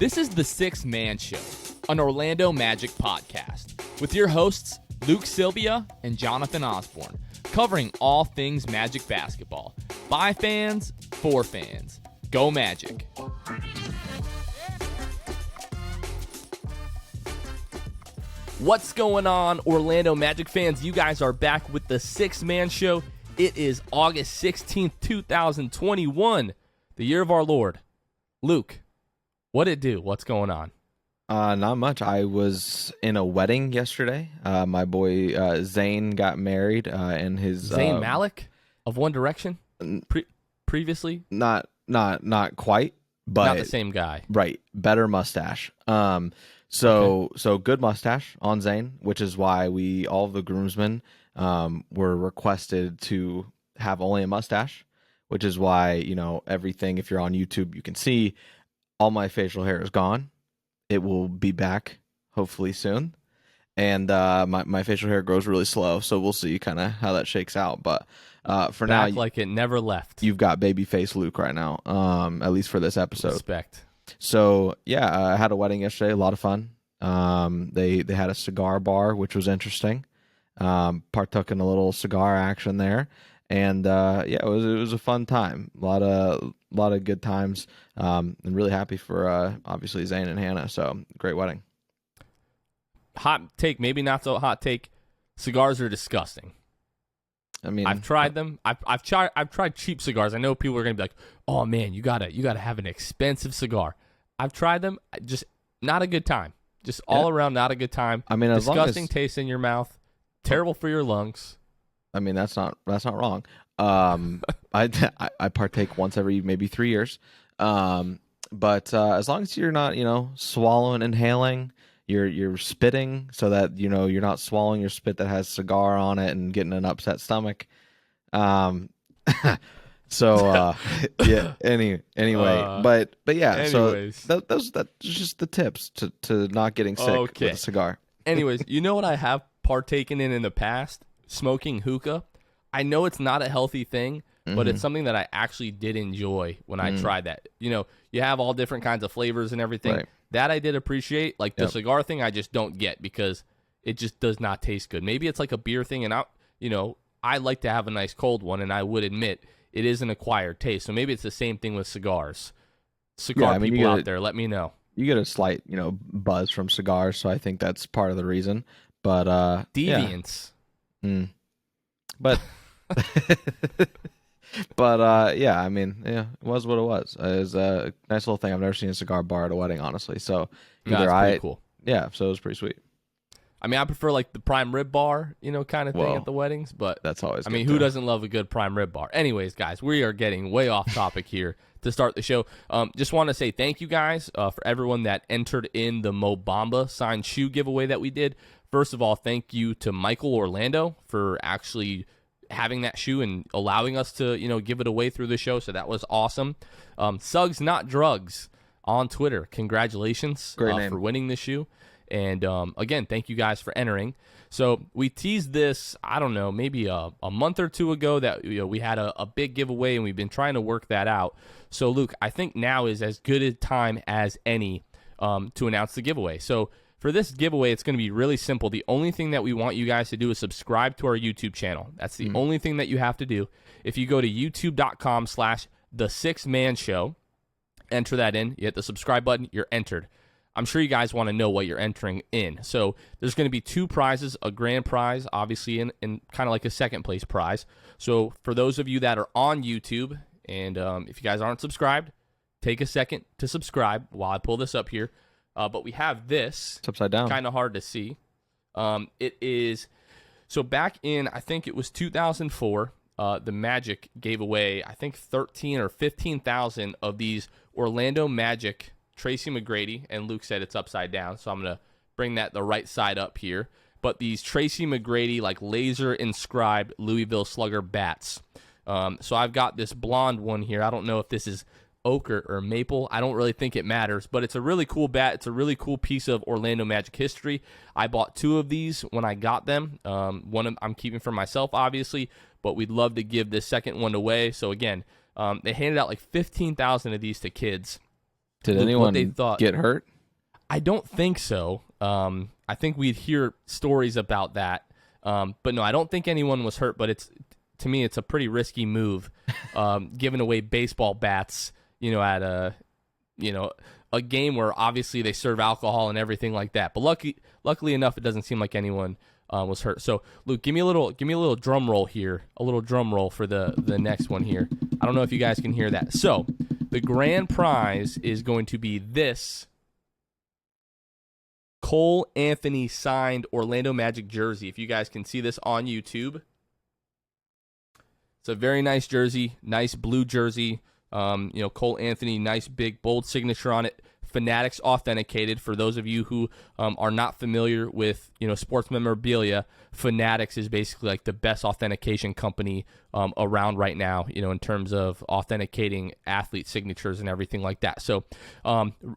This is the Six Man Show, an Orlando Magic podcast, with your hosts Luke Sylvia and Jonathan Osborne, covering all things Magic basketball. By fans, for fans. Go Magic. What's going on, Orlando Magic fans? You guys are back with the Six Man Show. It is August 16th, 2021, the year of our Lord. Luke, what'd it do? What's going on? Not much. I was in a wedding yesterday. My boy Zane got married, and his Zayn Malik of One Direction. Previously, not quite, but not the same guy. Right, better mustache. So good mustache on Zane, which is why all of the groomsmen were requested to have only a mustache, which is why everything. If you're on YouTube, you can see all my facial hair is gone. It will be back hopefully soon, and my facial hair grows really slow, so we'll see kind of how that shakes out. But for now, like it never left. You've got babyface Luke right now, at least for this episode. Respect. So yeah, I had a wedding yesterday, a lot of fun. They had a cigar bar, which was interesting. Partook in a little cigar action there, and it was a fun time. A lot of good times. And really happy for obviously Zane and Hannah. So great wedding. Hot take, maybe not so hot take. Cigars are disgusting. I mean, I've tried them. I've tried cheap cigars. I know people are gonna be like, "Oh man, you gotta have an expensive cigar." I've tried them. Just not a good time. Just all around, not a good time. I mean, disgusting taste in your mouth. Terrible for your lungs. I mean, that's not wrong. I partake once every maybe 3 years. But as long as you're not, swallowing, inhaling, you're spitting, so that you're not swallowing your spit that has cigar on it and getting an upset stomach. So yeah. Anyway, but yeah. Anyways. So that's just the tips to not getting sick with a cigar. Anyways, you know what I have partaken in the past? Smoking hookah. I know it's not a healthy thing, but it's something that I actually did enjoy when I tried that. You have all different kinds of flavors and everything. Right. That I did appreciate. Like the cigar thing, I just don't get because it just does not taste good. Maybe it's like a beer thing, and I like to have a nice cold one, and I would admit it is an acquired taste. So maybe it's the same thing with cigars. People out there, let me know. You get a slight, buzz from cigars, so I think that's part of the reason. But deviance. Yeah. But but yeah, I mean, yeah, it was what it was. It was a nice little thing. I've never seen a cigar bar at a wedding, honestly. So pretty cool. Yeah, so it was pretty sweet. I mean, I prefer like the prime rib bar, kind of thing at the weddings, but that's always. I mean, who doesn't love a good prime rib bar? Anyways, guys, we are getting way off topic here to start the show. Just want to say thank you guys for everyone that entered in the Mo Bamba signed shoe giveaway that we did. First of all, thank you to Michael Orlando for actually having that shoe and allowing us to, give it away through the show. So that was awesome. Suggs Not Drugs on Twitter. Congratulations for winning the shoe. And again, thank you guys for entering. So we teased this, I don't know, maybe a month or two ago that we had a big giveaway, and we've been trying to work that out. So Luke, I think now is as good a time as any to announce the giveaway. So for this giveaway, it's going to be really simple. The only thing that we want you guys to do is subscribe to our YouTube channel. That's the only thing that you have to do. If you go to youtube.com/the6manshow, enter that in, you hit the subscribe button, you're entered. I'm sure you guys want to know what you're entering in. So there's going to be two prizes, a grand prize, obviously, and kind of like a second place prize. So for those of you that are on YouTube, and if you guys aren't subscribed, take a second to subscribe while I pull this up here. But we have this. It's upside down. Kind of hard to see. It is, so back in, I think it was 2004, the Magic gave away, I think 13 or 15,000 of these Orlando Magic Tracy McGrady, and Luke said it's upside down, so I'm going to bring that the right side up here. But these Tracy McGrady, like laser inscribed Louisville Slugger bats. So I've got this blonde one here. I don't know if this is ochre or maple. I don't really think it matters, but it's a really cool bat. It's a really cool piece of Orlando Magic history. I bought two of these when I got them. One I'm keeping for myself, obviously, but we'd love to give this second one away. So again, they handed out like 15,000 of these to kids. Did Luke, what anyone they thought. get hurt? I don't think so. I think we'd hear stories about that. But no, I don't think anyone was hurt, but to me, it's a pretty risky move, giving away baseball bats, at a game where obviously they serve alcohol and everything like that. But luckily enough, it doesn't seem like anyone was hurt. So Luke, give me a little drum roll here, a little drum roll for the next one here. I don't know if you guys can hear that. So the grand prize is going to be this Cole Anthony signed Orlando Magic jersey. If you guys can see this on YouTube, it's a very nice jersey, nice blue jersey. Cole Anthony, nice big bold signature on it. Fanatics authenticated. For those of you who are not familiar with sports memorabilia, Fanatics is basically like the best authentication company around right now, in terms of authenticating athlete signatures and everything like that. So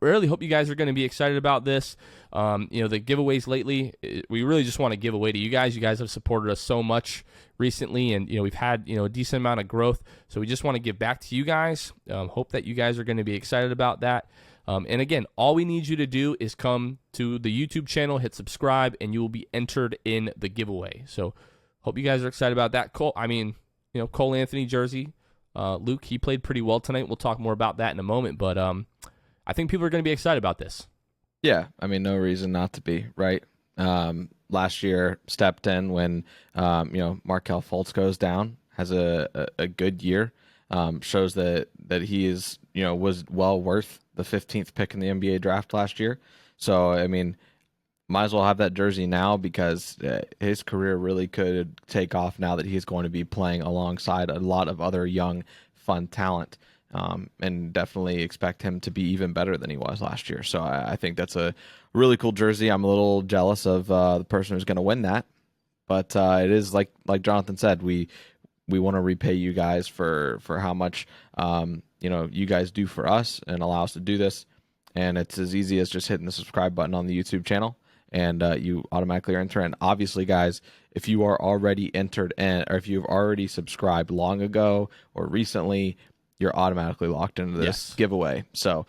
really hope you guys are going to be excited about this. The giveaways lately, we really just want to give away to you guys. You guys have supported us so much recently, and we've had a decent amount of growth, so we just want to give back to you guys. Hope that you guys are going to be excited about that. And again, all we need you to do is come to the YouTube channel, hit subscribe, and you will be entered in the giveaway. So hope you guys are excited about that. Cole Anthony jersey. Luke, he played pretty well tonight. We'll talk more about that in a moment, but I think people are going to be excited about this. Yeah, no reason not to be, right? Last year stepped in when Markelle Fultz goes down, has a good year, shows that he is was well worth the 15th pick in the NBA draft last year. So might as well have that jersey now, because his career really could take off now that he's going to be playing alongside a lot of other young, fun talent. And definitely expect him to be even better than he was last year. So I think that's a really cool jersey. I'm a little jealous of the person who's going to win that, but it is like Jonathan said, we want to repay you guys for how much you guys do for us and allow us to do this. And it's as easy as just hitting the subscribe button on the YouTube channel, and you automatically are entered in. Obviously, guys, if you are already entered in, or if you've already subscribed long ago or recently, you're automatically locked into this giveaway. So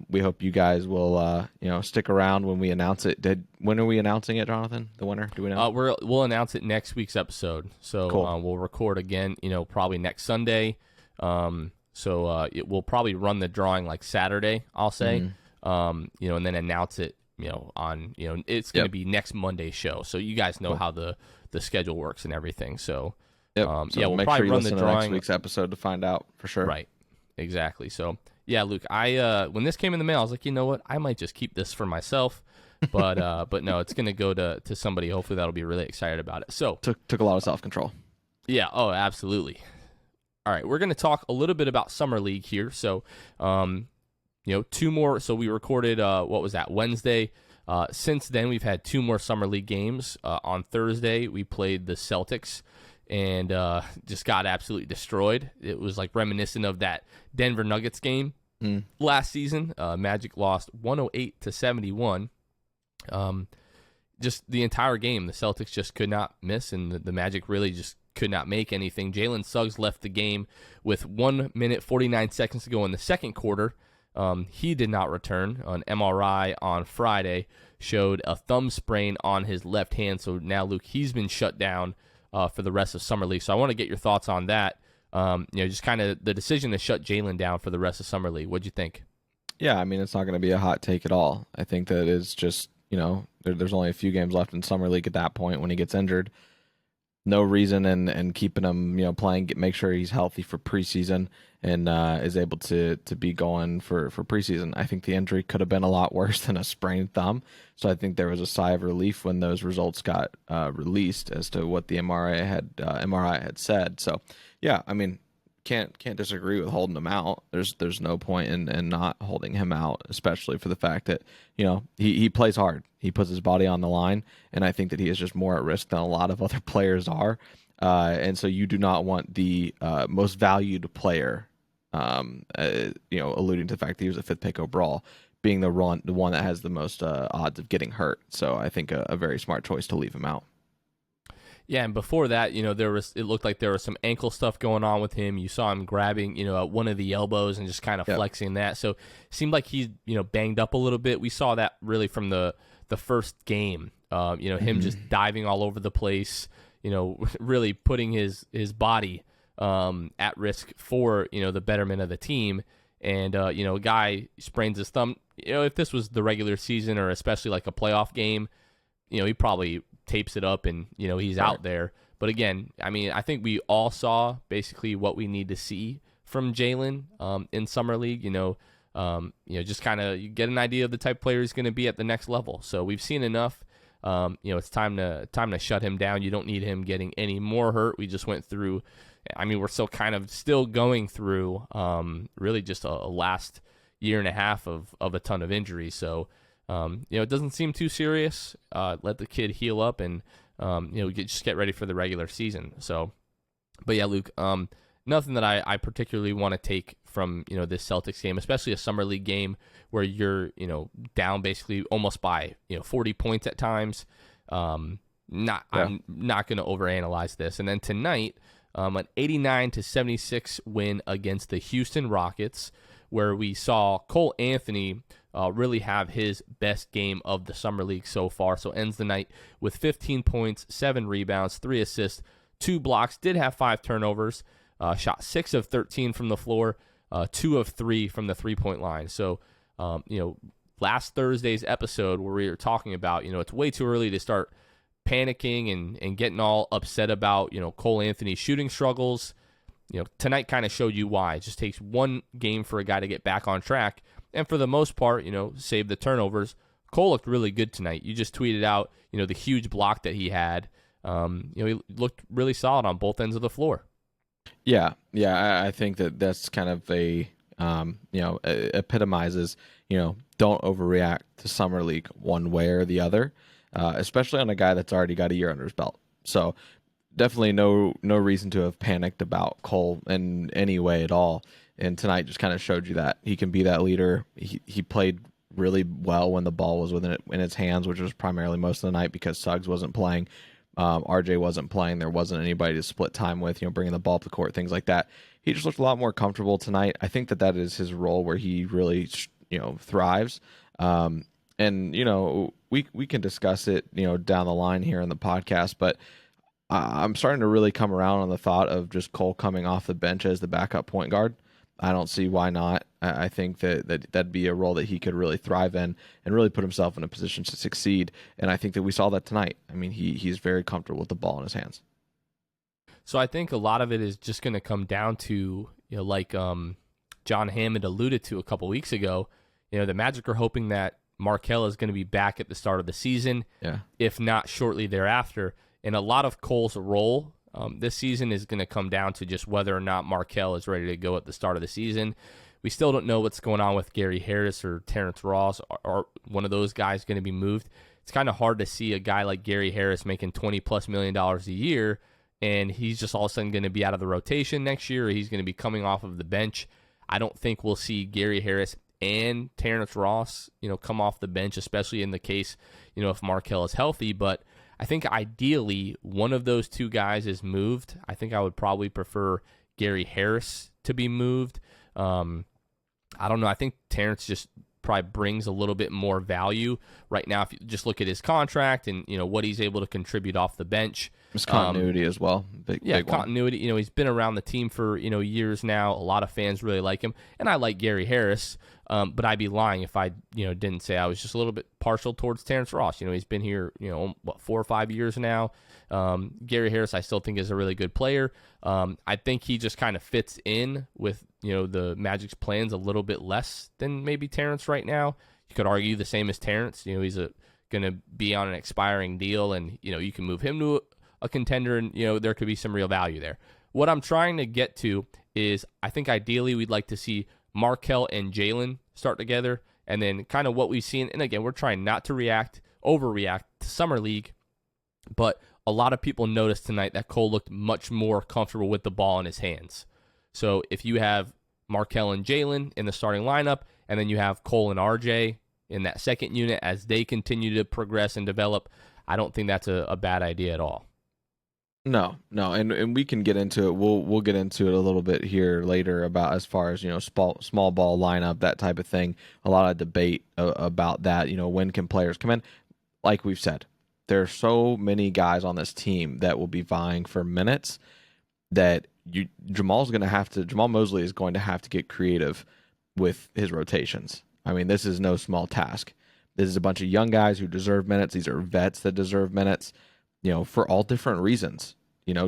we hope you guys will stick around when we announce it. When are we announcing it, Jonathan? The winner? Do we know? We'll announce it next week's episode. So cool. We'll record again, probably next Sunday. It will probably run the drawing like Saturday, I'll say. And then announce it, on it's going to be next Monday's show. So you guys know how the schedule works and everything. So so we'll make probably sure you run listen the to drawing next week's episode to find out for sure. Right. Exactly. So yeah, Luke, I when this came in the mail, I was like, you know what? I might just keep this for myself. But no, it's gonna go to somebody. Hopefully that'll be really excited about it. So took a lot of self-control. Yeah, absolutely. All right, we're gonna talk a little bit about Summer League here. So two more. So we recorded what was that, Wednesday. Since then we've had two more Summer League games. On Thursday we played the Celtics and just got absolutely destroyed. It was like reminiscent of that Denver Nuggets game last season. Magic lost 108-71. Just the entire game, the Celtics just could not miss, and the Magic really just could not make anything. Jalen Suggs left the game with 1 minute 49 seconds to go in the second quarter. He did not return. An MRI on Friday showed a thumb sprain on his left hand, so now, Luke, he's been shut down for the rest of Summer League. So I want to get your thoughts on that. Just kind of the decision to shut Jalen down for the rest of Summer League. What'd you think? Yeah, it's not going to be a hot take at all. I think that it's just, there's only a few games left in Summer League at that point when he gets injured. No reason in keeping him, playing, make sure he's healthy for preseason and is able to be going for preseason. I think the injury could have been a lot worse than a sprained thumb. So I think there was a sigh of relief when those results got released as to what the MRI had said. So yeah, can't disagree with holding him out. There's no point in not holding him out, especially for the fact that he plays hard. He puts his body on the line, and I think that he is just more at risk than a lot of other players are. And so you do not want the most valued player, alluding to the fact that he was a fifth pick overall, being the one that has the most odds of getting hurt. So I think a very smart choice to leave him out. Yeah, and before that, it looked like there was some ankle stuff going on with him. You saw him grabbing, at one of the elbows and just kind of flexing that. So it seemed like he's, banged up a little bit. We saw that really from the first game. Him just diving all over the place, really putting his body at risk for, the betterment of the team. And, a guy sprains his thumb. If this was the regular season or especially like a playoff game, he probably tapes it up and, he's out there. But again, I mean, I think we all saw basically what we need to see from Jalen in Summer League, just kind of get an idea of the type of player he's going to be at the next level. So we've seen enough. It's time to shut him down. You don't need him getting any more hurt. We just went through, we're still going through really just a last year and a half of a ton of injuries. So, it doesn't seem too serious. Let the kid heal up and, just get ready for the regular season. So, but yeah, Luke, nothing that I particularly want to take from, this Celtics game, especially a Summer League game where you're, down basically almost by, 40 points at times. I'm not going to overanalyze this. And then tonight, an 89-76 win against the Houston Rockets, where we saw Cole Anthony really have his best game of the Summer League so far. So ends the night with 15 points, 7 rebounds, 3 assists, 2 blocks, did have 5 turnovers, shot 6 of 13 from the floor, 2 of 3 from the three-point line. So, last Thursday's episode where we were talking about, it's way too early to start panicking and getting all upset about, Cole Anthony's shooting struggles. Tonight kind of showed you why. It just takes one game for a guy to get back on track. And for the most part, save the turnovers. Cole looked really good tonight. You just tweeted out, the huge block that he had. He looked really solid on both ends of the floor. Yeah. I think that's kind of epitomizes, don't overreact to Summer League one way or the other, especially on a guy that's already got a year under his belt. So definitely no reason to have panicked about Cole in any way at all. And tonight just kind of showed you that he can be that leader. He played really well when the ball was in his hands, which was primarily most of the night because Suggs wasn't playing. RJ wasn't playing. There wasn't anybody to split time with, bringing the ball up the court, things like that. He just looked a lot more comfortable tonight. I think that is his role where he really, thrives. And, we can discuss it, down the line here in the podcast, but I'm starting to really come around on the thought of just Cole coming off the bench as the backup point guard. I don't see why not. I think that'd be a role that he could really thrive in and really put himself in a position to succeed. And I think that we saw that tonight. He's very comfortable with the ball in his hands. So I think a lot of it is just going to come down to, like John Hammond alluded to a couple weeks ago, the Magic are hoping that Markelle is going to be back at the start of the season, if not shortly thereafter. And a lot of Cole's role this season is going to come down to just whether or not Markelle is ready to go at the start of the season. We still don't know what's going on with Gary Harris or Terrence Ross. Are one of those guys going to be moved? It's kind of hard to see a guy like Gary Harris making $20+ million a year, and he's just all of a sudden going to be out of the rotation next year, or he's going to be coming off of the bench. I don't think we'll see Gary Harris and Terrence Ross, come off the bench, especially in the case, if Markelle is healthy. But I think ideally one of those two guys is moved. I think I would probably prefer Gary Harris to be moved. I don't know. I think Terrence just probably brings a little bit more value right now. If you just look at his contract and, what he's able to contribut off the bench. His continuity as well. Big continuity. One. He's been around the team for, years now. A lot of fans really like him. And I like Gary Harris. But I'd be lying if I, didn't say I was just a little bit partial towards Terrence Ross. He's been here, 4 or 5 years now. Gary Harris, I still think is a really good player. I think he just kind of fits in with, the Magic's plans a little bit less than maybe Terrence right now. You could argue the same as Terrence. He's going to be on an expiring deal, and, you can move him to a contender, and, there could be some real value there. What I'm trying to get to is I think ideally we'd like to see Markelle and Jalen start together, and then kind of what we've seen. And again, we're trying not to overreact to Summer League, but a lot of people noticed tonight that Cole looked much more comfortable with the ball in his hands. So if you have Markelle and Jalen in the starting lineup, and then you have Cole and RJ in that second unit as they continue to progress and develop, I don't think that's a bad idea at all. No, and we can get into it. We'll get into it a little bit here later about as far as small ball lineup, that type of thing. A lot of debate about that. When can players come in? Like we've said, there are so many guys on this team that will be vying for minutes that Jamal Mosley is going to have to get creative with his rotations. I mean, this is no small task. This is a bunch of young guys who deserve minutes. These are vets that deserve minutes, for all different reasons.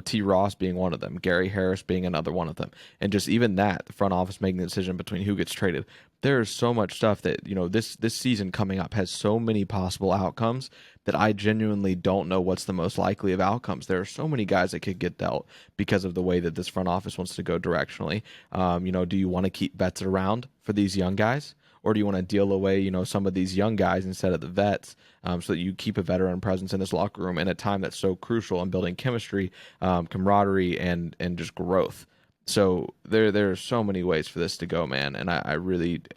T. Ross being one of them, Gary Harris being another one of them. And just even that, the front office making the decision between who gets traded. There is so much stuff that, this season coming up has so many possible outcomes that I genuinely don't know what's the most likely of outcomes. There are so many guys that could get dealt because of the way that this front office wants to go directionally. Do you want to keep vets around for these young guys? Or do you want to deal away, some of these young guys instead of the vets, so that you keep a veteran presence in this locker room in a time that's so crucial in building chemistry, camaraderie, and just growth. So there are so many ways for this to go, man, and I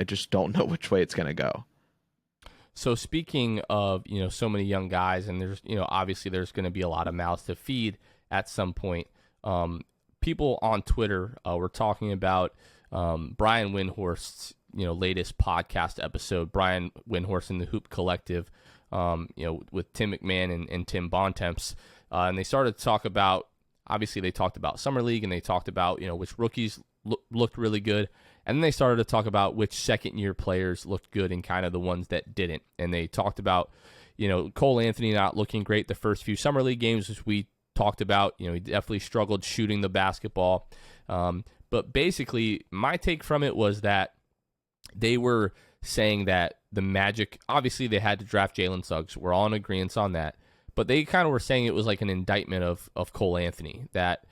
just don't know which way it's going to go. So speaking of, so many young guys, and there's, obviously there's going to be a lot of mouths to feed at some point. People on Twitter were talking about Brian Windhorst's, latest podcast episode. Brian Windhorst in the Hoop Collective, with Tim McMahon and Tim Bontemps, and they started to talk about. Obviously, they talked about Summer League, and they talked about which rookies looked really good. And then they started to talk about which second-year players looked good and kind of the ones that didn't. And they talked about, Cole Anthony not looking great the first few Summer League games, as we talked about. He definitely struggled shooting the basketball. But basically, my take from it was that they were saying that the Magic, obviously they had to draft Jalen Suggs. We're all in agreement on that. But they kind of were saying it was like an indictment of Cole Anthony, that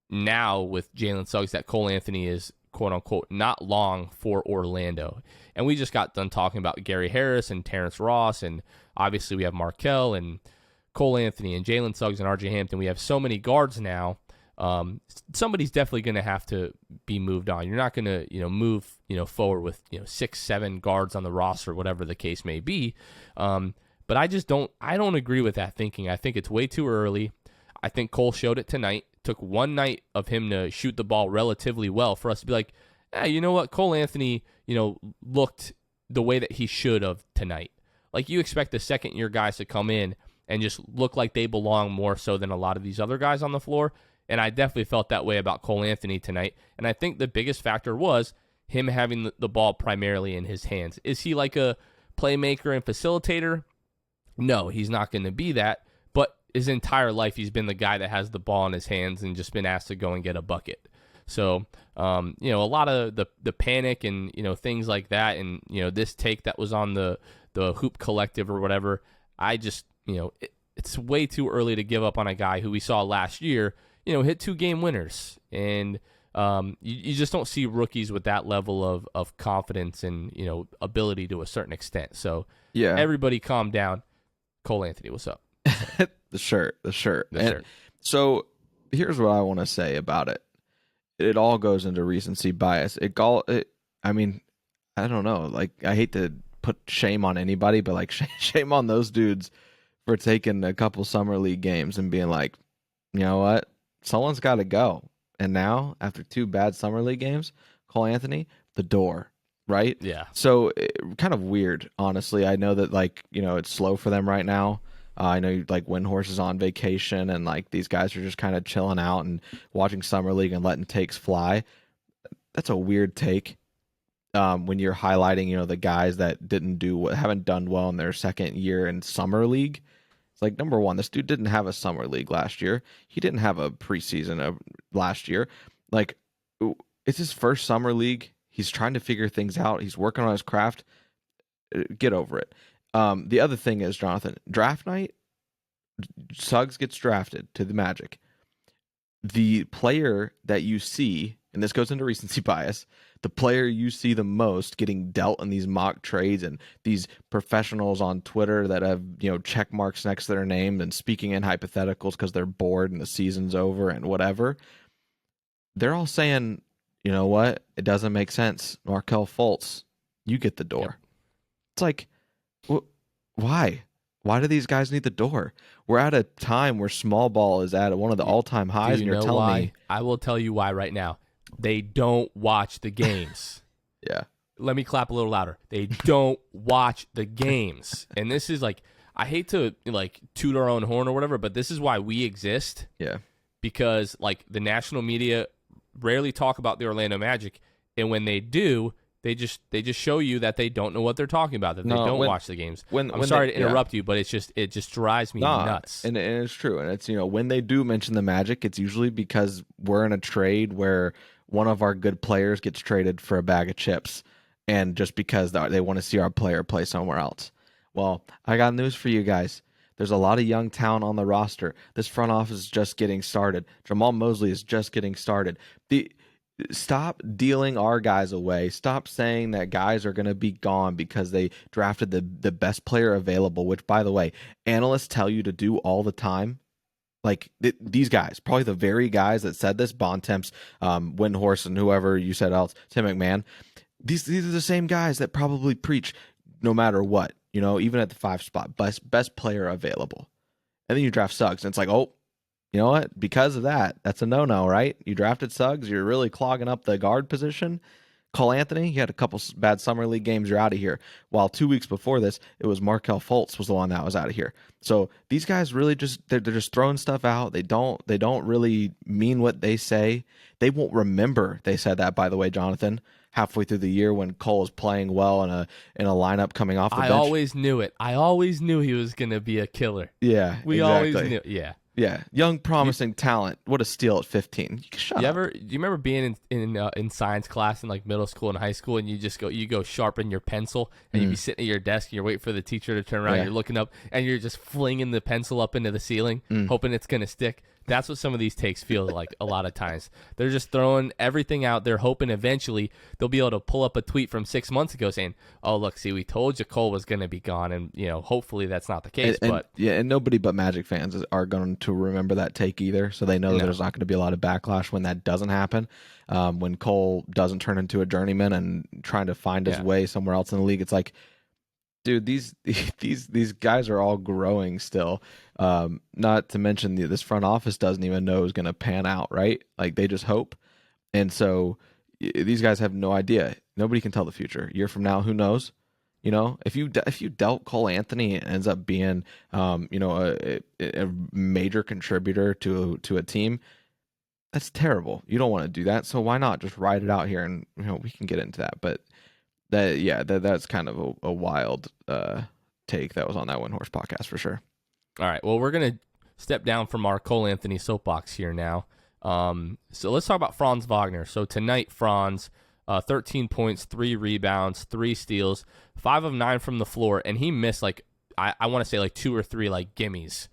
now with Jalen Suggs, that Cole Anthony is quote unquote not long for Orlando. And we just got done talking about Gary Harris and Terrence Ross, and obviously we have Markelle and Cole Anthony and Jalen Suggs and RJ Hampton. We have so many guards now. Somebody's definitely going to have to be moved on. You're not going to move forward with 6-7 guards on the roster, whatever the case may be. But I don't agree with that thinking. I think it's way too early. I think Cole showed it tonight. Took one night of him to shoot the ball relatively well for us to be like, you know what, Cole Anthony, looked the way that he should have tonight. Like, you expect the second-year guys to come in and just look like they belong more so than a lot of these other guys on the floor. And I definitely felt that way about Cole Anthony tonight. And I think the biggest factor was him having the ball primarily in his hands. Is he like a playmaker and facilitator? No, he's not going to be that. But his entire life, he's been the guy that has the ball in his hands and just been asked to go and get a bucket. So, a lot of the panic and, things like that, and, this take that was on the Hoop Collective or whatever, I just, it's way too early to give up on a guy who we saw last year, hit 2-game winners. And you just don't see rookies with that level of confidence and, ability to a certain extent. So, Yeah, everybody calm down. Cole Anthony, what's up? the shirt. So here's what I want to say about it. It all goes into recency bias. I mean, I don't know. Like, I hate to put shame on anybody, but like shame on those dudes for taking a couple summer league games and being like, you know what, someone's got to go. And now, after 2 bad summer league games, Cole Anthony, the door. Right? Yeah. So kind of weird, honestly. I know that it's slow for them right now. I know like Windhorst is on vacation and like these guys are just kind of chilling out and watching summer league and letting takes fly. That's a weird take. When you're highlighting, the guys that haven't done well in their second year in summer league. It's like, number one, this dude didn't have a summer league last year. He didn't have a preseason of last year. Like, it's his first summer league. He's trying to figure things out. He's working on his craft. Get over it. The other thing is, Jonathan, draft night, Suggs gets drafted to the Magic. The player that you see, and this goes into recency bias, the player you see the most getting dealt in these mock trades and these professionals on Twitter that have, check marks next to their name and speaking in hypotheticals because they're bored and the season's over and whatever, they're all saying, you know what? It doesn't make sense. Markelle Fultz, you get the door. Yep. It's like, why? Why do these guys need the door? We're at a time where small ball is at one of the all-time Do highs, you and you're know telling why? me, I will tell you why right now. They don't watch the games. yeah, Let me clap a little louder. They don't watch the games. And this is like, I hate to like toot our own horn or whatever, but this is why we exist, yeah. because like the national media rarely talk about the Orlando Magic, and when they do, they just show you that they don't know what they're talking about, that they No, don't when watch the games. when I'm when sorry they, to yeah. interrupt you, but it just drives me Nah, nuts. and it's true, and it's when they do mention the Magic, it's usually because we're in a trade where one of our good players gets traded for a bag of chips, and just because they want to see our player play somewhere else. Well, I got news for you guys. There's a lot of young talent on the roster. This front office is just getting started. Jamal Mosley is just getting started. Stop dealing our guys away. Stop saying that guys are going to be gone because they drafted the best player available, which, by the way, analysts tell you to do all the time. Like these guys, probably the very guys that said this, Bontemps, Windhorst, and whoever you said else, Tim McMahon. These are the same guys that probably preach no matter what, even at the 5 spot, best player available. And then you draft Suggs, and it's like, oh, you know what? Because of that, that's a no-no, right? You drafted Suggs, you're really clogging up the guard position. Cole Anthony, he had a couple bad summer league games, you're out of here. While 2 weeks before this, it was Markelle Fultz was the one that was out of here. So these guys really they're just throwing stuff out. They don't really mean what they say. They won't remember they said that, by the way, Jonathan, halfway through the year when Cole is playing well in a lineup coming off the bench. I always knew it. I always knew he was going to be a killer. Yeah, we exactly. always knew. Yeah. Yeah, young, promising talent. What a steal at 15. Shut up. Do you remember being in science class in like middle school and high school, and you go sharpen your pencil, and you be sitting at your desk, and you're waiting for the teacher to turn around, you're looking up, and you're just flinging the pencil up into the ceiling, hoping it's gonna stick. That's what some of these takes feel like a lot of times. They're just throwing everything out there, hoping eventually they'll be able to pull up a tweet from 6 months ago saying, "Oh, look, see, we told you Cole was going to be gone," and hopefully that's not the case. And nobody but Magic fans are going to remember that take either, so they know there's not going to be a lot of backlash when that doesn't happen. When Cole doesn't turn into a journeyman and trying to find his way somewhere else in the league, it's like, dude, these guys are all growing still. Not to mention this front office doesn't even know who's going to pan out, right? Like they just hope. And so these guys have no idea. Nobody can tell the future. A year from now, who knows? If you dealt Cole Anthony, it ends up being a major contributor to a team. That's terrible. You don't want to do that. So why not just ride it out here, and we can get into that. But that's kind of a wild take that was on that One Horse podcast for sure. All right, well, we're gonna step down from our Cole Anthony soapbox here now. So let's talk about Franz Wagner. So tonight, Franz, 13 points, 3 rebounds, 3 steals, 5 of 9 from the floor, and he missed I want to say 2 or 3 gimmies.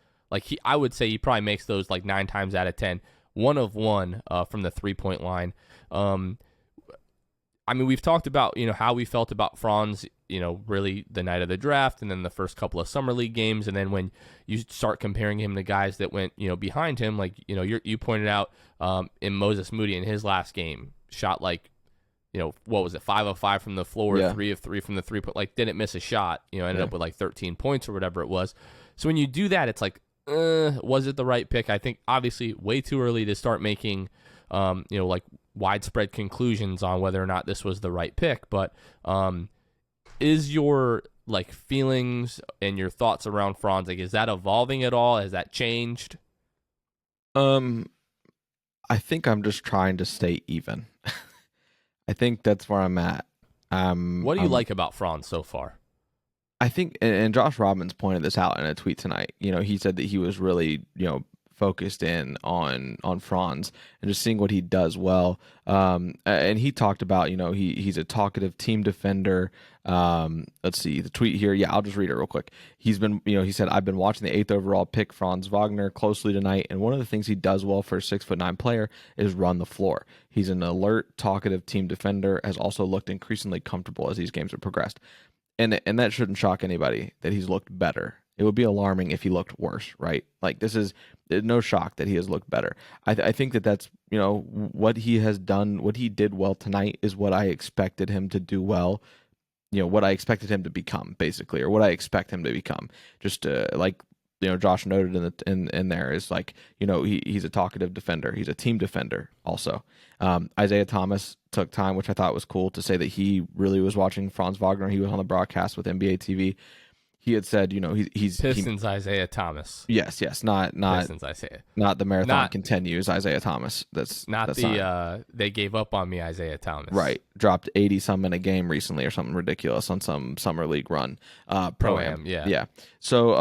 I would say he probably makes those 9 times out of 10. 1 of 1 from the 3-point line. I mean, we've talked about, how we felt about Franz, really the night of the draft and then the first couple of summer league games. And then when you start comparing him to guys that went, behind him, you pointed out in Moses Moody in his last game, shot what was it, 5 of 5 from the floor, 3 of 3 from the 3-point, didn't miss a shot, ended up with 13 points or whatever it was. So when you do that, it's was it the right pick? I think obviously way too early to start making, widespread conclusions on whether or not this was the right pick, but is your feelings and your thoughts around Franz, is that evolving at all? Has that changed? I think I'm just trying to stay even. I think that's where I'm at. What do you like about Franz so far? I think, and Josh Robbins pointed this out in a tweet tonight. He said that he was really, focused in on Franz and just seeing what he does well. And he talked about, he's a talkative team defender. Let's see the tweet here. Yeah, I'll just read it real quick. He's been, he said, "I've been watching the 8th overall pick, Franz Wagner, closely tonight. And one of the things he does well for a 6'9" player is run the floor. He's an alert, talkative team defender, has also looked increasingly comfortable as these games have progressed." And that shouldn't shock anybody that he's looked better. It would be alarming if he looked worse, right? This is no shock that he has looked better. I think that's, what he has done, what he did well tonight is what I expected him to do well what I expected him to become, basically, or what I expect him to become. Just like Josh noted in there is like he's a talkative defender. He's a team defender also. Isaiah Thomas took time, which I thought was cool, to say that he really was watching Franz Wagner. He was on the broadcast with NBA TV. He had said, he's Pistons Isaiah Thomas. Yes, not Pistons Isaiah. Not the marathon continues Isaiah Thomas. That's the they gave up on me Isaiah Thomas. Right. Dropped 80 some in a game recently or something ridiculous on some summer league run. Pro-Am. Yeah. So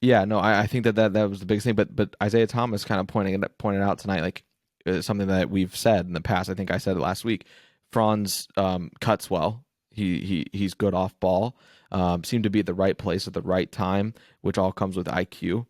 no, I think that was the biggest thing. But Isaiah Thomas kind of pointed out tonight, like something that we've said in the past. I think I said it last week. Franz cuts well. He's good off ball. Seemed to be at the right place at the right time, which all comes with IQ.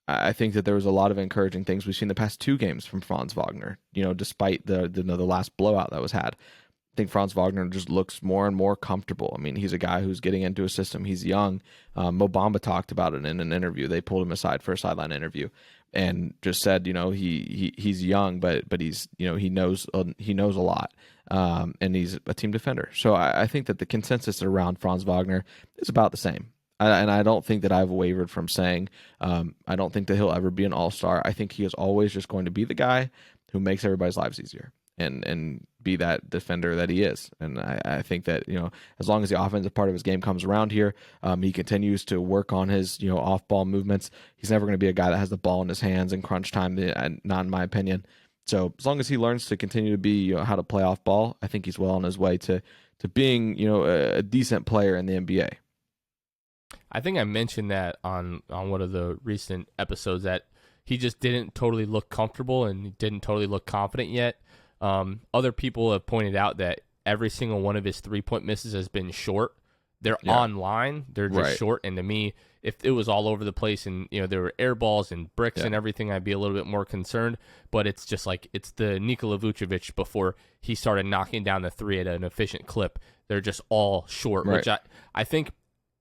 I think that there was a lot of encouraging things we've seen the past 2 games from Franz Wagner. Despite the last blowout that was had, I think Franz Wagner just looks more and more comfortable. I mean, he's a guy who's getting into a system. He's young. Mo Bamba talked about it in an interview. They pulled him aside for a sideline interview and just said, he's young, but he's he knows a lot. And he's a team defender. So I think that the consensus around Franz Wagner is about the same. And I don't think that I've wavered from saying I don't think that he'll ever be an all-star. I think he is always just going to be the guy who makes everybody's lives easier and be that defender that he is. And I think that, as long as the offensive part of his game comes around here, he continues to work on his, off-ball movements. He's never going to be a guy that has the ball in his hands in crunch time, not in my opinion. So as long as he learns to continue to be, how to play off ball, I think he's well on his way to being, a decent player in the NBA. I think I mentioned that on one of the recent episodes that he just didn't totally look comfortable and didn't totally look confident yet. Other people have pointed out that every single one of his 3-point misses has been short. They're online, they're just short. And to me, if it was all over the place and there were air balls and bricks and everything, I'd be a little bit more concerned. But it's just like it's the Nikola Vucevic before he started knocking down the 3 at an efficient clip. They're just all short, which I think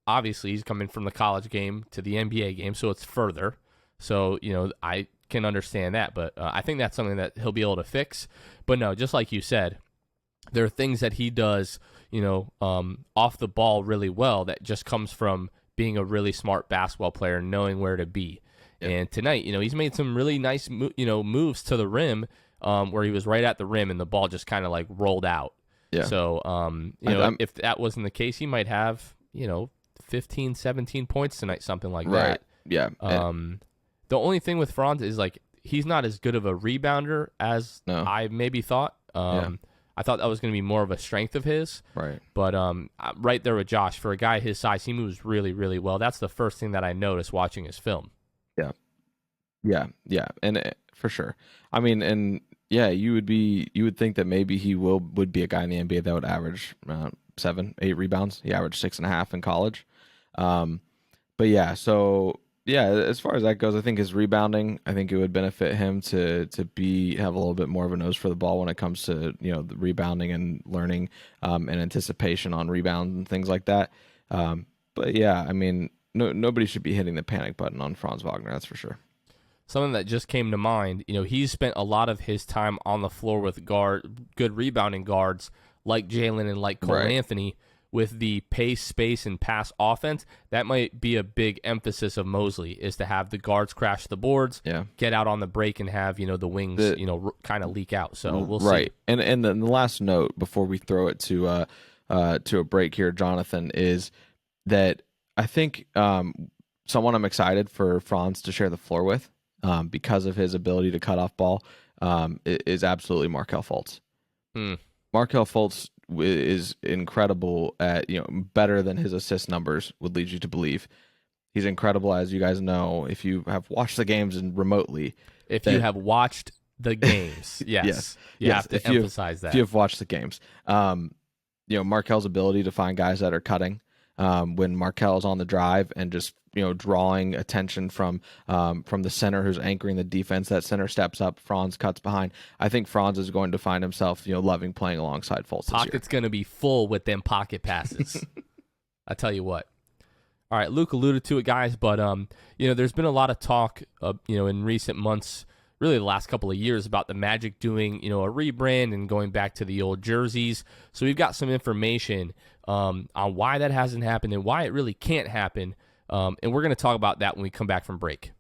obviously he's coming from the college game to the NBA game, so it's further. So I can understand that, but I think that's something that he'll be able to fix. But no, just like you said, there are things that he does, off the ball really well that just comes from being a really smart basketball player and knowing where to be. Yep. And tonight, he's made some really nice, moves to the rim where he was right at the rim and the ball just kind of like rolled out. Yeah. So, if that wasn't the case, he might have, 15, 17 points tonight, something like that. Yeah. The only thing with Franz is like he's not as good of a rebounder as I maybe thought. I thought that was going to be more of a strength of his. Right. But right there with Josh, for a guy his size, he moves really, really well. That's the first thing that I noticed watching his film. Yeah. And for sure. I mean, and you would think that maybe he would be a guy in the NBA that would average 7, 8 rebounds. He averaged 6.5 in college. But as far as that goes, I think his rebounding, I think it would benefit him to have a little bit more of a nose for the ball when it comes to the rebounding and learning and anticipation on rebounds and things like that. I mean, nobody should be hitting the panic button on Franz Wagner, that's for sure. Something that just came to mind, he's spent a lot of his time on the floor with good rebounding guards like Jalen and like Cole Anthony. With the pace, space, and pass offense, that might be a big emphasis of Mosley, is to have the guards crash the boards, get out on the break, and have the wings kind of leak out. So we'll see. And then the last note before we throw it to a break here, Jonathan, is that I think someone I'm excited for Franz to share the floor with because of his ability to cut off ball is absolutely Markelle Fultz. Markelle Fultz is incredible at, better than his assist numbers would lead you to believe. He's incredible, as you guys know, if you have watched the games and remotely. If you have watched the games, yes. You have to emphasize that. If you have watched the games. Markel's ability to find guys that are cutting when Markel's on the drive and just, drawing attention from the center who's anchoring the defense. That center steps up, Franz cuts behind. I think Franz is going to find himself, loving playing alongside Fultz. Pocket's going to be full with them pocket passes. I tell you what. All right, Luke alluded to it, guys, but there's been a lot of talk, in recent really the last couple of years about the Magic doing, a rebrand and going back to the old jerseys. So we've got some information on why that hasn't happened and why it really can't happen. And we're going to talk about that when we come back from break.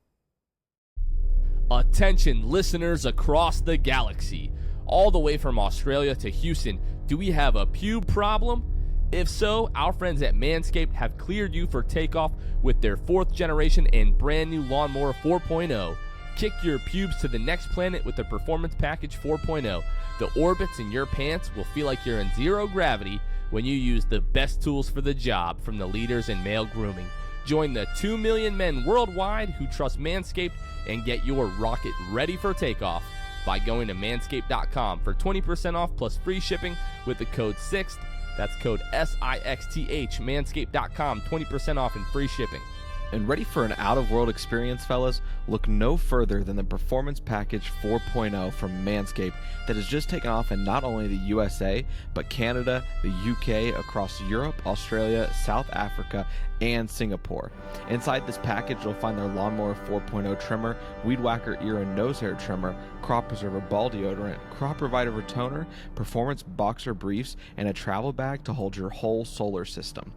Attention listeners across the galaxy, all the way from Australia to Houston. Do we have a pube problem? If so, our friends at Manscaped have cleared you for takeoff with their 4th generation and brand new Lawnmower 4.0. Kick your pubes to the next planet with the Performance Package 4.0. The orbits in your pants will feel like you're in zero gravity when you use the best tools for the job from the leaders in male grooming. Join the 2 million men worldwide who trust Manscaped and get your rocket ready for takeoff by going to manscaped.com for 20% off plus free shipping with the code SIXTH. That's code SIXTH, manscaped.com, 20% off and free shipping. And ready for an out-of-world experience, fellas? Look no further than the Performance Package 4.0 from Manscaped that has just taken off in not only the USA, but Canada, the UK, across Europe, Australia, South Africa, and Singapore. Inside this package, you'll find their Lawnmower 4.0 trimmer, Weed Whacker ear and nose hair trimmer, Crop Preserver ball deodorant, Crop Reviver toner, Performance boxer briefs, and a travel bag to hold your whole solar system.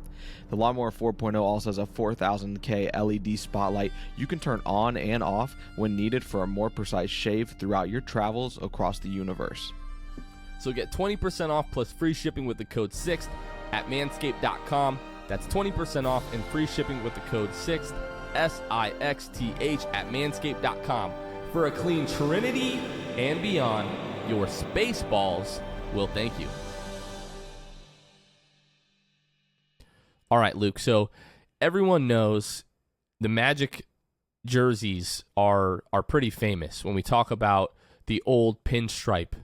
The Lawnmower 4.0 also has a 4000K LED spotlight you can turn on and off when needed for a more precise shave throughout your travels across the universe. So get 20% off plus free shipping with the code SIXTH at manscaped.com. That's 20% off and free shipping with the code SIXTH, SIXTH, at manscaped.com. For a clean Trinity and beyond, your space balls will thank you. All right, Luke. So everyone knows the Magic jerseys are pretty famous. When we talk about the old pinstripe,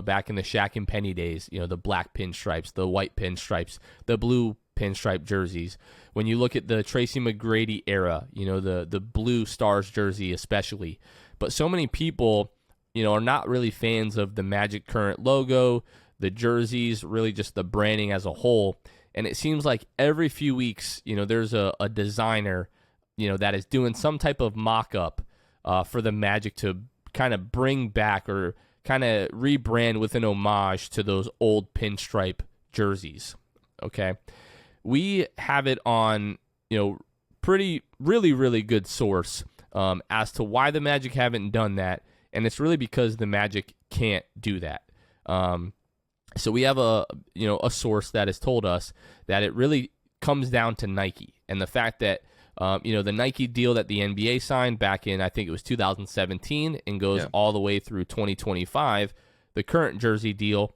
back in the Shaq and Penny days, the black pinstripes, the white pinstripes, the blue pinstripe jerseys. When you look at the Tracy McGrady era, the blue Stars jersey especially. But so many people, are not really fans of the Magic current logo, the jerseys, really just the branding as a whole. And it seems like every few weeks, there's a designer, that is doing some type of mock-up for the Magic to kind of bring back or kind of rebrand with an homage to those old pinstripe jerseys. Okay. We have it on, really, really good source as to why the Magic haven't done that. And it's really because the Magic can't do that. So we have a source that has told us that it really comes down to Nike and the fact that, the Nike deal that the NBA signed back in, I think it was 2017 and goes all the way through 2025, the current jersey deal,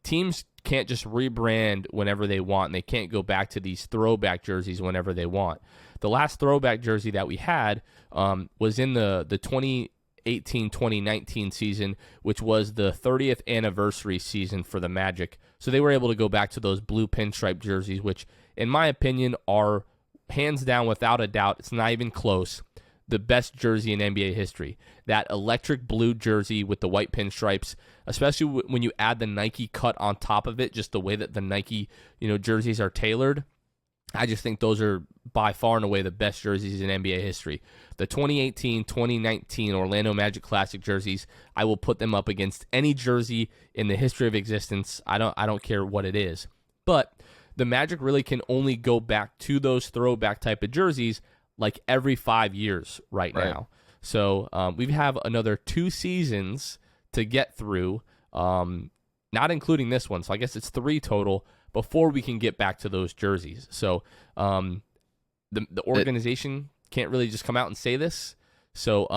teams can't just rebrand whenever they want, and they can't go back to these throwback jerseys whenever they want. The last throwback jersey that we had was in the 2018-2019 season, which was the 30th anniversary season for the Magic. So they were able to go back to those blue pinstripe jerseys, which, in my opinion, are hands down, without a doubt, it's not even close, the best jersey in NBA history. That electric blue jersey with the white pinstripes, especially when you add the Nike cut on top of it, just the way that the Nike, jerseys are tailored. I just think those are by far and away the best jerseys in NBA history. The 2018-2019 Orlando Magic Classic jerseys, I will put them up against any jersey in the history of existence. I don't care what it is. But the Magic really can only go back to those throwback type of jerseys like every 5 years right now. So we have another 2 seasons to get through, not including this one. So I guess it's 3 total before we can get back to those jerseys. So the organization can't really just come out and say this. So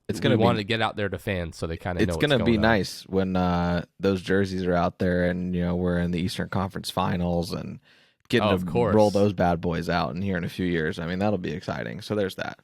it's gonna wanted to get out there to fans so they kind of know it's gonna be nice when those jerseys are out there and we're in the Eastern Conference Finals and getting to roll those bad boys out in here in a few years. I mean, that'll be exciting. So there's that.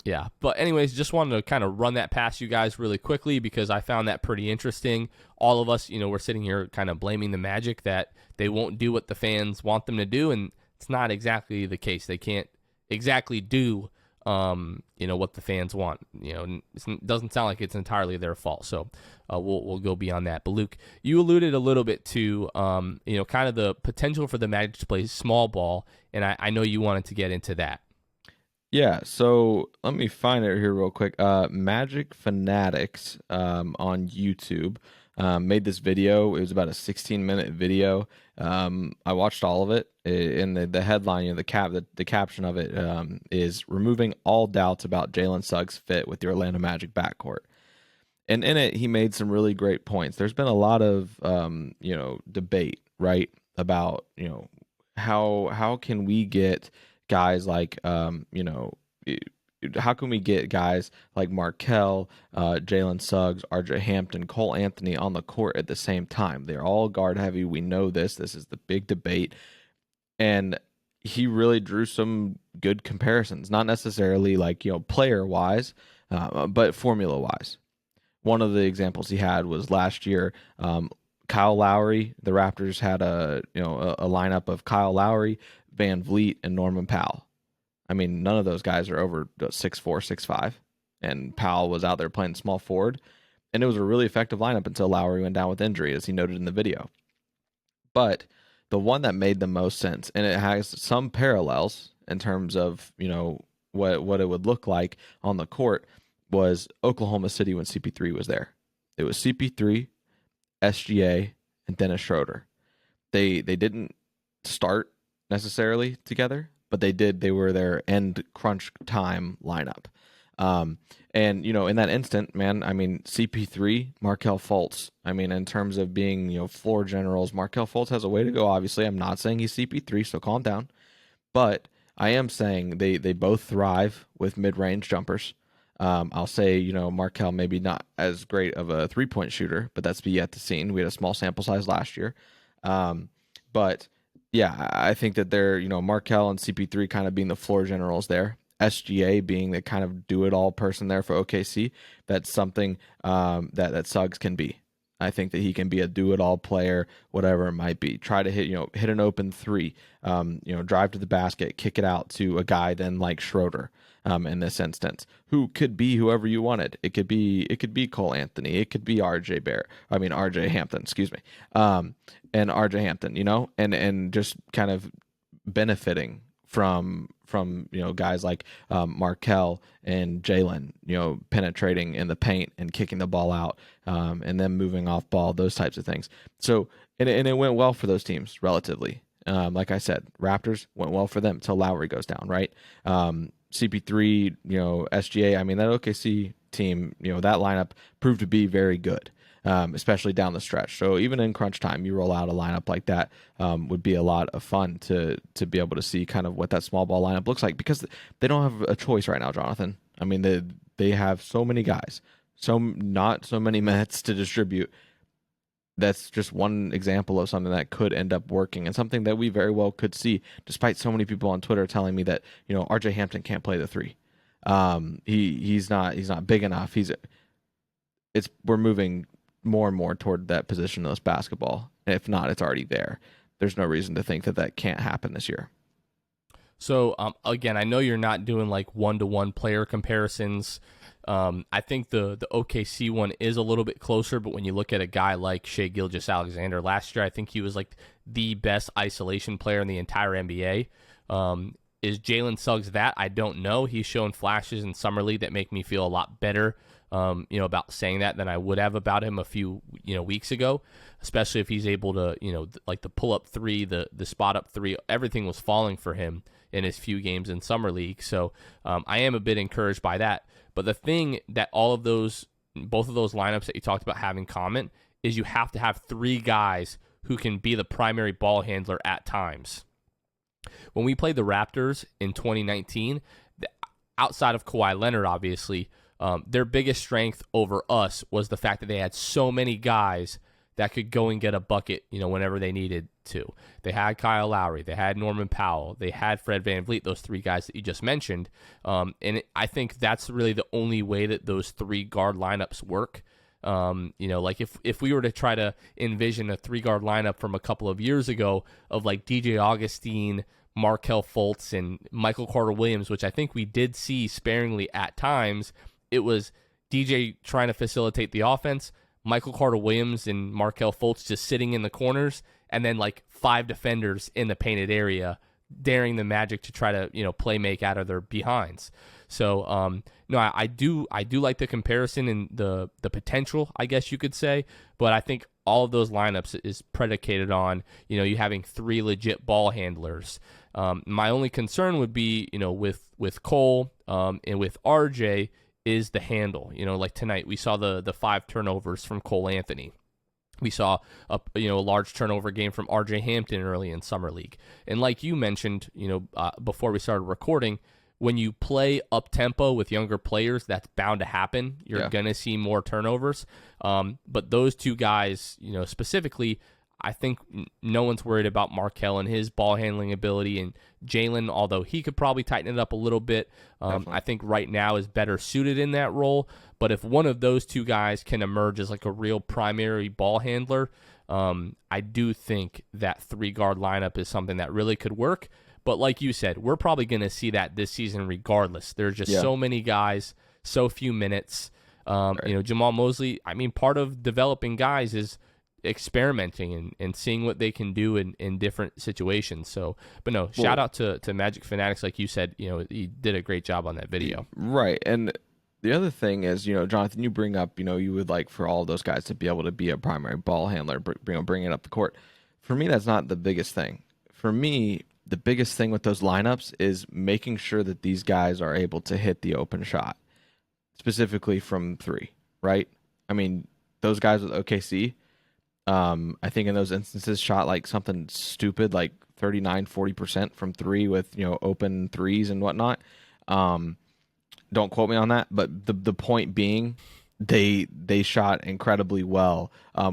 Yeah, but anyways, just wanted to kind of run that past you guys really quickly because I found that pretty interesting. All of us, we're sitting here kind of blaming the Magic that they won't do what the fans want them to do, and it's not exactly the case. They can't exactly do what the fans want. It doesn't sound like it's entirely their fault. So we'll go beyond that. But Luke, you alluded a little bit to kind of the potential for the Magic to play small ball, and I know you wanted to get into that. Yeah, so let me find it here real quick. Magic Fanatics on YouTube made this video. It was about a 16-minute video. I watched all of it. And the headline, the caption of it is removing all doubts about Jalen Suggs' fit with the Orlando Magic backcourt. And in it, he made some really great points. There's been a lot of debate, right, about how can we get guys like how can we get guys like Markelle, Jalen Suggs, RJ Hampton, Cole Anthony on the court at the same time? They're all guard heavy. We know this. This is the big debate. And he really drew some good comparisons, not necessarily like, player wise, but formula wise. One of the examples he had was last year. Kyle Lowry. The Raptors had a lineup of Kyle Lowry, Van Vliet, and Norman Powell. I mean, none of those guys are over 6'4", 6'5", and Powell was out there playing small forward, and it was a really effective lineup until Lowry went down with injury, as he noted in the video. But the one that made the most sense, and it has some parallels in terms of what it would look like on the court, was Oklahoma City when CP3 was there. It was CP3, SGA, and Dennis Schroeder. They didn't start necessarily together, but they were their end crunch time lineup. And in that instant, man, I mean, CP3, Markelle Fultz. I mean, in terms of being floor generals, Markelle Fultz has a way to go. Obviously, I'm not saying he's CP3, so calm down. But I am saying they both thrive with mid-range jumpers. I'll say, Markelle maybe not as great of a three-point shooter, but that's be yet to seen. We had a small sample size last year. But yeah, I think that they're, Markelle and CP3 kind of being the floor generals there. SGA being the kind of do-it-all person there for OKC. That's something that Suggs can be. I think that he can be a do-it-all player, whatever it might be. Try to hit an open three, drive to the basket, kick it out to a guy then like Schroeder. In this instance, who could be whoever you wanted. It could be Cole Anthony. It could be RJ Hampton, excuse me. And RJ Hampton, and just kind of benefiting from guys like Markelle and Jalen, penetrating in the paint and kicking the ball out, and then moving off ball, those types of things. So, and it went well for those teams relatively. Like I said, Raptors went well for them till Lowry goes down, right? CP3, SGA. I mean, that OKC team, that lineup proved to be very good, especially down the stretch. So even in crunch time, you roll out a lineup like that, would be a lot of fun to be able to see kind of what that small ball lineup looks like, because they don't have a choice right now, Jonathan. I mean, they have so many guys, not so many minutes to distribute. That's just one example of something that could end up working, and something that we very well could see, despite so many people on Twitter telling me that RJ Hampton can't play the three. He's not big enough. We're moving more and more toward that positionless basketball. And if not, it's already there. There's no reason to think that can't happen this year. So again, I know you're not doing like one-to-one player comparisons. I think the OKC one is a little bit closer, but when you look at a guy like Shai Gilgeous-Alexander last year, I think he was like the best isolation player in the entire NBA. Is Jalen Suggs that? I don't know. He's shown flashes in Summer League that make me feel a lot better, about saying that than I would have about him a few, weeks ago, especially if he's able to, like the pull-up three, the spot-up three, everything was falling for him in his few games in Summer League. So I am a bit encouraged by that. But the thing that both of those lineups that you talked about have in common is you have to have three guys who can be the primary ball handler at times. When we played the Raptors in 2019, outside of Kawhi Leonard, obviously, their biggest strength over us was the fact that they had so many guys that could go and get a bucket, whenever they needed to. They had Kyle Lowry, they had Norman Powell, they had Fred VanVleet, those three guys that you just mentioned. I think that's really the only way that those three guard lineups work. Like if we were to try to envision a three-guard lineup from a couple of years ago of like DJ Augustine, Markelle Fultz, and Michael Carter-Williams, which I think we did see sparingly at times, it was DJ trying to facilitate the offense, Michael Carter-Williams and Markelle Fultz just sitting in the corners, and then like five defenders in the painted area daring the Magic to try to play make out of their behinds. So no, I do like the comparison and the potential, I guess you could say, but I think all of those lineups is predicated on you having 3 legit ball handlers. My only concern would be with Cole and with RJ is the handle. Like tonight we saw the 5 turnovers from Cole Anthony. We saw a large turnover game from RJ Hampton early in Summer League. And like you mentioned, before we started recording, when you play up tempo with younger players, that's bound to happen. You're going to see more turnovers. But those 2 guys, specifically, I think no one's worried about Markelle and his ball handling ability, and Jalen, although he could probably tighten it up a little bit, I think right now is better suited in that role. But if one of those 2 guys can emerge as like a real primary ball handler, I do think that 3-guard lineup is something that really could work. But like you said, we're probably going to see that this season regardless. There's just so many guys, so few minutes. Jamal Mosley, I mean, part of developing guys is experimenting and seeing what they can do in different situations. So, but no, shout out to Magic Fanatics. Like you said, he did a great job on that video. Right. And the other thing is, Jonathan, you bring up, you would like for all of those guys to be able to be a primary ball handler, bring it up the court. For me, that's not the biggest thing. For me, the biggest thing with those lineups is making sure that these guys are able to hit the open shot, specifically from 3, right? I mean, those guys with OKC, I think in those instances shot like something stupid, like 39-40% from 3 with, open threes and whatnot. Don't quote me on that, but the point being, they shot incredibly well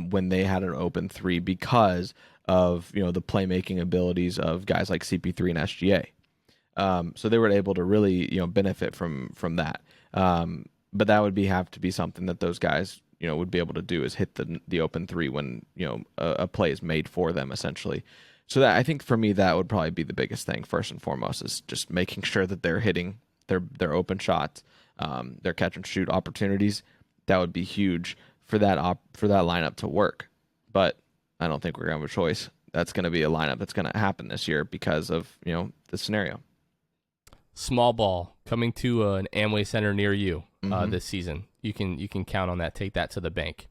when they had an open 3 because of the playmaking abilities of guys like CP3 and SGA. So they were able to really benefit from that. But that would have to be something that those guys would be able to do, is hit the open 3 when a play is made for them, essentially. So that, I think for me, that would probably be the biggest thing first and foremost, is just making sure that they're hitting their open shots, their catch and shoot opportunities. That would be huge for that lineup to work. But I don't think we're gonna have a choice. That's gonna be a lineup that's gonna happen this year because of the scenario. Small ball coming to an Amway Center near you this season. You can count on that. Take that to the bank.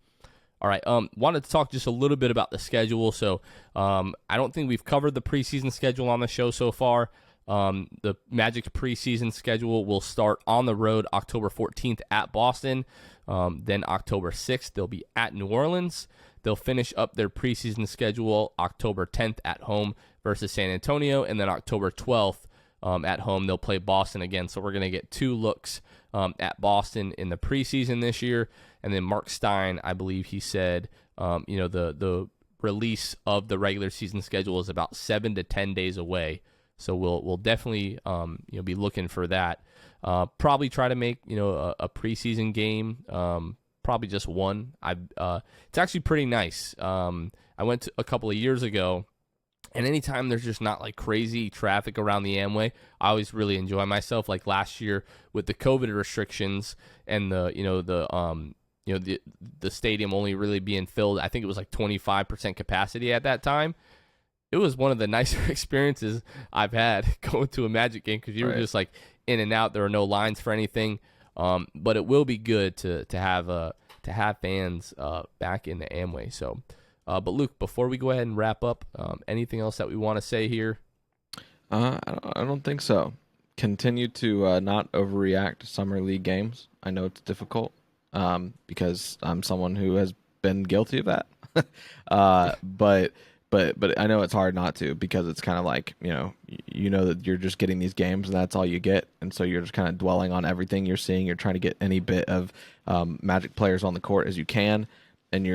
All right. Wanted to talk just a little bit about the schedule. So I don't think we've covered the preseason schedule on the show so far. The Magic's preseason schedule will start on the road October 14th at Boston. Then October 6th, they'll be at New Orleans. They'll finish up their preseason schedule October 10th at home versus San Antonio. And then October 12th at home, they'll play Boston again. So we're going to get 2 looks at Boston in the preseason this year. And then Mark Stein, I believe he said, the release of the regular season schedule is about 7 to 10 days away. So we'll definitely be looking for that. Probably try to make a preseason game. Probably just one. It's actually pretty nice. I went a couple of years ago, and anytime there's just not like crazy traffic around the Amway, I always really enjoy myself. Like last year with the COVID restrictions and the stadium only really being filled, I think it was like 25% capacity at that time. It was one of the nicer experiences I've had going to a Magic game, because you were just like in and out. There were no lines for anything. But it will be good to have fans back in the Amway. So, but Luke, before we go ahead and wrap up, anything else that we want to say here? I don't think so. Continue to not overreact to summer league games. I know it's difficult because I'm someone who has been guilty of that. But I know it's hard not to, because it's kind of like, that you're just getting these games and that's all you get. And so you're just kind of dwelling on everything you're seeing. You're trying to get any bit of Magic players on the court as you can. And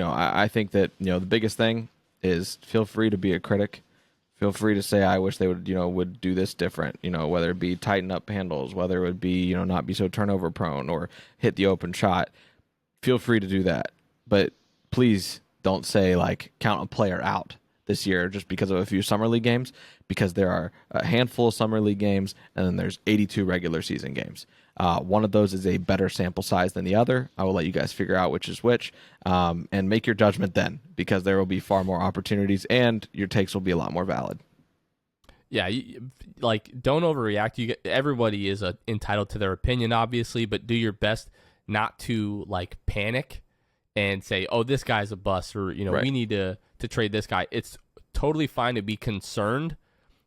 I think that, the biggest thing is feel free to be a critic. Feel free to say, I wish they would do this different, whether it be tighten up handles, whether it would be, not be so turnover prone or hit the open shot. Feel free to do that. But please don't say like count a player out this year just because of a few summer league games, because there are a handful of summer league games and then there's 82 regular season games. One of those is a better sample size than the other. I will let you guys figure out which is which, and make your judgment then, because there will be far more opportunities and your takes will be a lot more valid. Yeah, like don't overreact. Everybody is entitled to their opinion, obviously, but do your best not to like panic and say, "Oh, this guy's a bust," or Right. we need to trade this guy. It's totally fine to be concerned.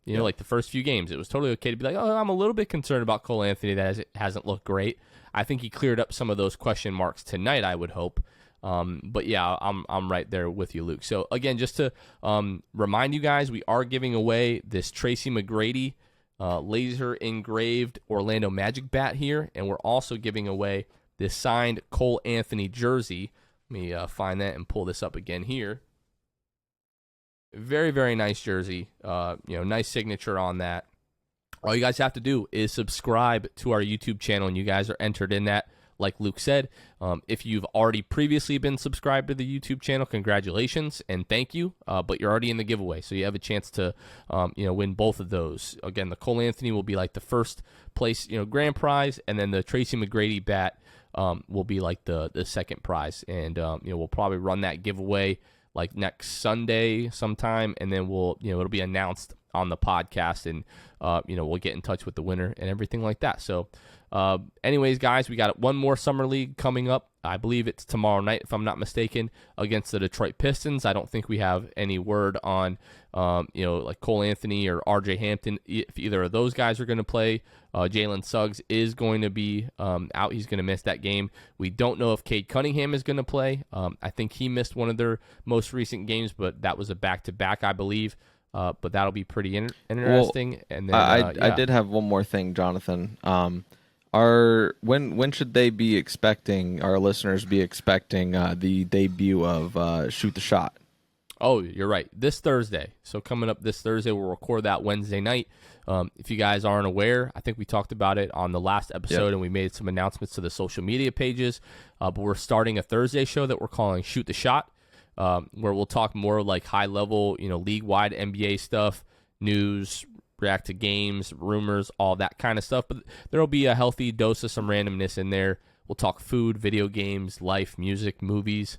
Like the first few games, it was totally okay to be like, "Oh, I'm a little bit concerned about Cole Anthony that hasn't looked great." I think he cleared up some of those question marks tonight, I would hope. But yeah, I'm right there with you, Luke. So again, just to remind you guys, we are giving away this Tracy McGrady laser engraved Orlando Magic bat here, and we're also giving away this signed Cole Anthony jersey. Let me find that and pull this up again here. Very, very nice jersey. Nice signature on that. All you guys have to do is subscribe to our YouTube channel, and you guys are entered in that. Like Luke said, if you've already previously been subscribed to the YouTube channel, congratulations and thank you. But you're already in the giveaway, so you have a chance to, win both of those. Again, the Cole Anthony will be like the first place, grand prize, and then the Tracy McGrady bat will be like the second prize. And we'll probably run that giveaway like next Sunday sometime, and then it'll be announced on the podcast, and we'll get in touch with the winner and everything like that. So anyways, guys, we got one more summer league coming up. I believe it's tomorrow night, if I'm not mistaken, against the Detroit Pistons. I don't think we have any word on like Cole Anthony or RJ Hampton, if either of those guys are going to play. Jalen Suggs is going to be out. He's going to miss that game. We don't know if Cade Cunningham is going to play. I think he missed one of their most recent games, but that was a back-to-back, I believe. But that'll be pretty interesting. Well, and then I did have one more thing, Jonathan. When should they be expecting, our listeners be expecting the debut of Shoot the Shot? Oh, you're right. This Thursday. So coming up this Thursday, we'll record that Wednesday night. If you guys aren't aware, I think we talked about it on the last episode, and we made some announcements to the social media pages. But we're starting a Thursday show that we're calling Shoot the Shot, where we'll talk more like high-level, league-wide NBA stuff, news, react to games, rumors, all that kind of stuff. But there will be a healthy dose of some randomness in there. We'll talk food, video games, life, music, movies,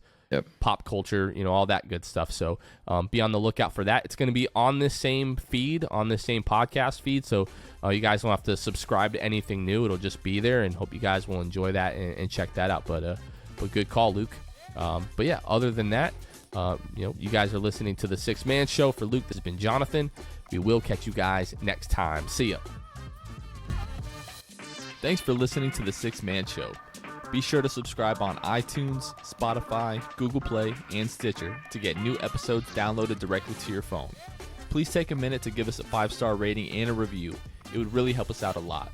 pop culture, all that good stuff. So be on the lookout for that. It's going to be on this same feed, on this same podcast feed. So you guys don't have to subscribe to anything new. It'll just be there, and hope you guys will enjoy that and check that out. But good call, Luke. But yeah, other than that, you guys are listening to the Six Man Show. For Luke, this has been Jonathan. We will catch you guys next time. See ya. Thanks for listening to the Six Man Show. Be sure to subscribe on iTunes, Spotify, Google Play, and Stitcher to get new episodes downloaded directly to your phone. Please take a minute to give us a 5-star rating and a review. It would really help us out a lot.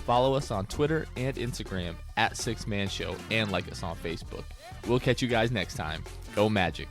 Follow us on Twitter and Instagram @Six Man Show, and like us on Facebook. We'll catch you guys next time. Go Magic.